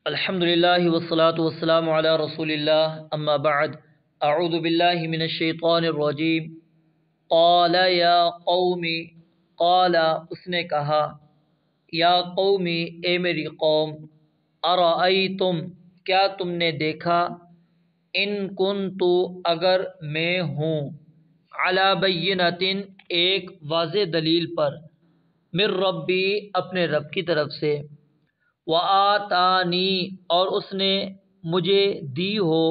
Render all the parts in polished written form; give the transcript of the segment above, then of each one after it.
الحمدللہ والصلاة والسلام علی رسول اللہ اما بعد اعوذ باللہ من الشیطان الرجیم قال یا قومی قال اس نے کہا یا قومی اے میری قوم ارأیتم کیا تم نے دیکھا ان کنتو اگر میں ہوں علی بینۃ ایک واضح دلیل پر من ربی اپنے رب کی طرف سے وآتانی اور اس نے مجھے دی ہو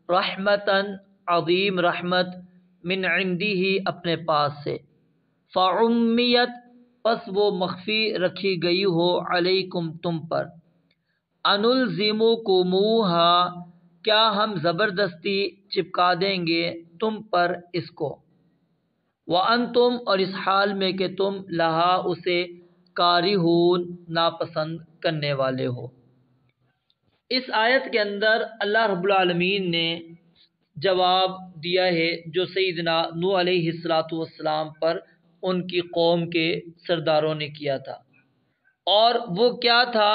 رحمتاً عظیم رحمت من عندہ اپنے پاس سے فعمیت پس وہ مخفی رکھی گئی ہو علیکم تم پر انلزمکموہا کیا ہم زبردستی چپکا دیں گے تم پر اس کو وانتم اور اس حال میں کہ تم لہا اسے کارہون ناپسند کرنے والے ہو۔ اس آیت کے اندر اللہ رب العالمین نے جواب دیا ہے جو سیدنا نوح علیہ السلام پر ان کی قوم کے سرداروں نے کیا تھا، اور وہ کیا تھا؟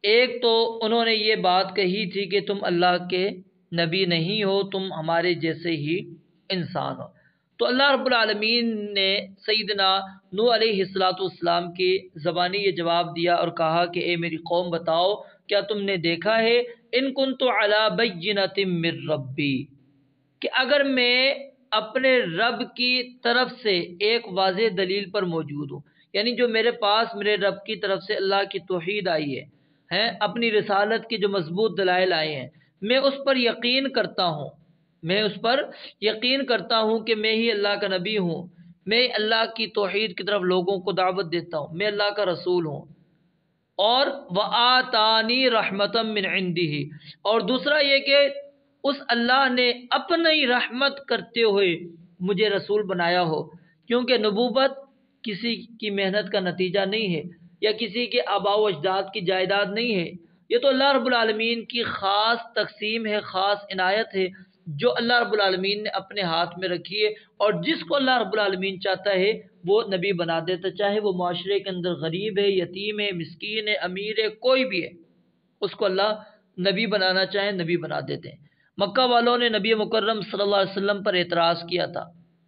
ایک تو انہوں نے یہ بات کہی تھی کہ تم اللہ کے نبی نہیں ہو، تم ہمارے جیسے ہی انسان ہو۔ تو اللہ رب العالمین نے سیدنا نوح علیہ السلام کی زبانی یہ جواب دیا اور کہا کہ اے میری قوم بتاؤ کیا تم نے دیکھا ہے ان کنت علی بینۃ من ربی کہ اگر میں اپنے رب کی طرف سے ایک واضح دلیل پر موجود ہوں، یعنی جو میرے پاس میرے رب کی طرف سے اللہ کی توحید آئی ہے اپنی رسالت کی جو مضبوط دلائل آئے ہیں، میں اس پر یقین کرتا ہوں، میں اس پر یقین کرتا ہوں کہ میں ہی اللہ کا نبی ہوں، میں اللہ کی توحید کی طرف لوگوں کو دعوت دیتا ہوں، میں اللہ کا رسول ہوں، اور وآتانی رحمتا من عندہ، اور دوسرا یہ کہ اس اللہ نے اپنی رحمت کرتے ہوئے مجھے رسول بنایا ہو، کیونکہ نبوت کسی کی محنت کا نتیجہ نہیں ہے یا کسی کے آباء و اجداد کی جائیداد نہیں ہے، یہ تو اللہ رب العالمین کی خاص تقسیم ہے، خاص عنایت ہے جو اللہ رب العالمین نے اپنے ہاتھ میں رکھی ہے، اور جس کو اللہ رب العالمین چاہتا ہے وہ نبی بنا دیتا، چاہے وہ معاشرے کے اندر غریب ہے، یتیم ہے، مسکین ہے، امیر ہے، کوئی بھی ہے، اس کو اللہ نبی بنانا چاہے نبی بنا دیتے ہیں۔ مکہ والوں نے نبی مکرم صلی اللہ علیہ وسلم پر اعتراض کیا تھا،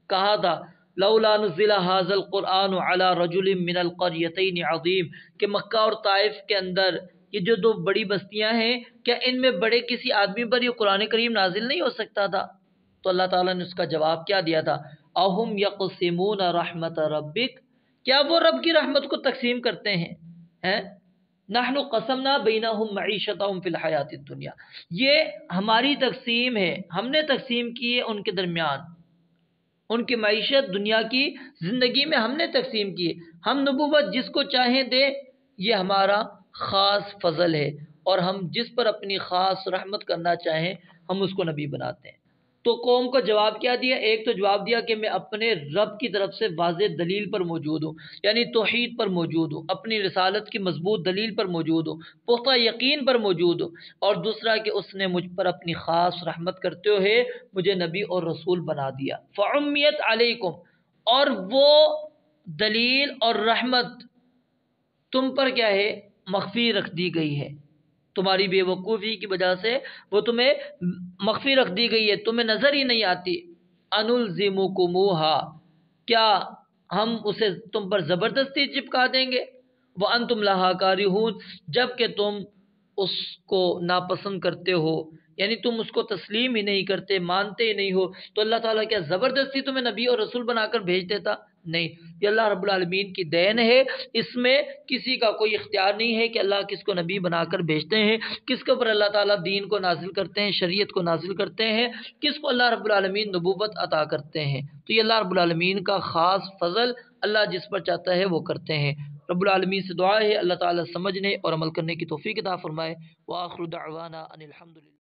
کہا تھا لولا نزل هذا القرآن على رجل من القريتين عظیم، کہ مکہ اور طائف کے اندر یہ جو دو بڑی بستیاں ہیں، کیا ان میں بڑے کسی آدمی پر یہ قرآن کریم نازل نہیں ہو سکتا تھا؟ تو اللہ تعالیٰ نے اس کا جواب کیا دیا تھا؟ اہم یقسمون رحمت ربک، کیا وہ رب کی رحمت کو تقسیم کرتے ہیں؟ نحن قسمنا بینہم معیشتہم فی الحیات الدنیا، یہ ہماری تقسیم ہے، ہم نے تقسیم کی ہے ان کے درمیان، ان کی معیشت دنیا کی زندگی میں ہم نے تقسیم کی ہے، ہم نبوت جس کو چاہیں دے، یہ ہمارا خاص فضل ہے، اور ہم جس پر اپنی خاص رحمت کرنا چاہیں ہم اس کو نبی بناتے ہیں۔ تو قوم کو جواب کیا دیا؟ ایک تو جواب دیا کہ میں اپنے رب کی طرف سے واضح دلیل پر موجود ہوں، یعنی توحید پر موجود ہوں، اپنی رسالت کی مضبوط دلیل پر موجود ہوں، پختہ یقین پر موجود ہوں، اور دوسرا کہ اس نے مجھ پر اپنی خاص رحمت کرتے ہوئے مجھے نبی اور رسول بنا دیا۔ فعمیت علیکم، اور وہ دلیل اور رحمت تم پر کیا ہے؟ مخفی رکھ دی گئی ہے، تمہاری بے وقوفی کی وجہ سے وہ تمہیں مخفی رکھ دی گئی ہے، تمہیں نظر ہی نہیں آتی۔ انلزمکموہا، کیا ہم اسے تم پر زبردستی چپکا دیں گے؟ وانتم لہا کارہون، جب کہ تم اس کو ناپسند کرتے ہو، یعنی تم اس کو تسلیم ہی نہیں کرتے، مانتے ہی نہیں ہو، تو اللہ تعالیٰ کیا زبردستی تمہیں نبی اور رسول بنا کر بھیج دیتا؟ نہیں، یہ اللہ رب العالمین کی دین ہے، اس میں کسی کا کوئی اختیار نہیں ہے کہ اللہ کس کو نبی بنا کر بھیجتے ہیں، کس کے اوپر اللہ تعالیٰ دین کو نازل کرتے ہیں، شریعت کو نازل کرتے ہیں، کس کو اللہ رب العالمین نبوت عطا کرتے ہیں۔ تو یہ اللہ رب العالمین کا خاص فضل، اللہ جس پر چاہتا ہے وہ کرتے ہیں۔ رب العالمین سے دعا ہے اللہ تعالیٰ سمجھنے اور عمل کرنے کی توفیق عطا فرمائے۔ وآخر دعوانا ان الحمدللہ۔